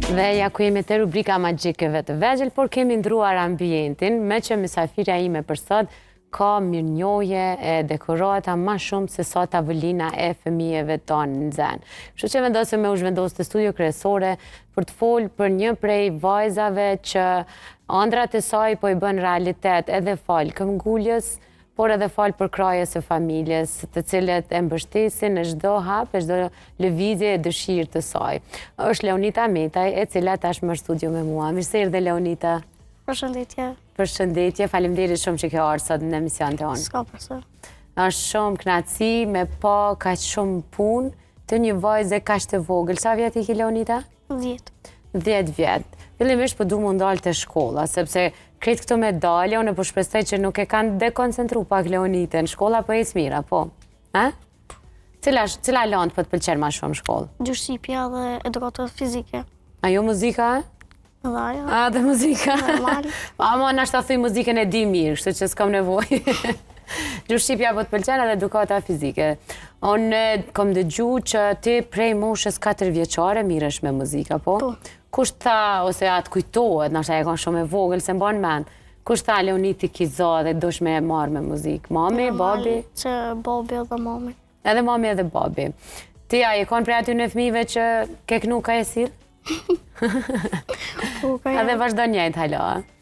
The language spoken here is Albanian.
Dhe ja ku jemi te rubrika magjikëve të vegjël, por kemi ndruar ambientin, me që mysafirja ime për sot ka mirënjohje e dekorata ma shumë se sa tavolina e fëmijëve tonë në zen. Kështu që vendosëm me u zhvendos të studio kryesore për të folë për një prej vajzave që ëndrat e saj po i bën realitet edhe falë këmbguljes, por edhe falë për krajes e familjes, të cilët e mbështesin në çdo hap, e çdo lëvizje e dëshirë të saj. Është Leonita Metaj, e cila tashmë në studio me mua. Mirë se erdhe, Leonita. Përshëndetje. Përshëndetje, faleminderit shumë që ke ardhur sot në emision tonë. S'ka përse. Është shumë kënaqësi me pa kaq shumë punë të një vajze kaq të vogël. Sa vjet i ke, Leonita? 10. 10 vjet. Fillimisht po du mu ndalë të shkolla, sepse kretë këto medalje, unë po shpresoj që nuk e kanë dekoncentru pak Leonitën. Shkolla po ecë mira, po. Cila lëndë po të pëlqen ma shumë shkollë? Gjushqipja dhe edukata fizike. Ajo muzika? Dhe ajo. A, dhe muzika? Normal. Ama në ashtë të thuj muzikën e di mirë, kështu që s'kam nevoj. Gjushqipja po të pëlqen edhe edukata fizike. Unë kom dëgju që ti prej moshës 4 vjeqare miresh me muzika, po? Po. Kush tha, ose atë kujtohet, nështë e kanë shumë e vogël, se mban mend, kush tha Leoniti kiza dhe dush me e marrë me muzikë? Mami, babi? Që babi edhe mami. Edhe mami edhe babi. Ti a e kanë prej aty në fëmijëve që ke knu ka e sirë? Po, ka Edhe vazhdo njëjtë hala.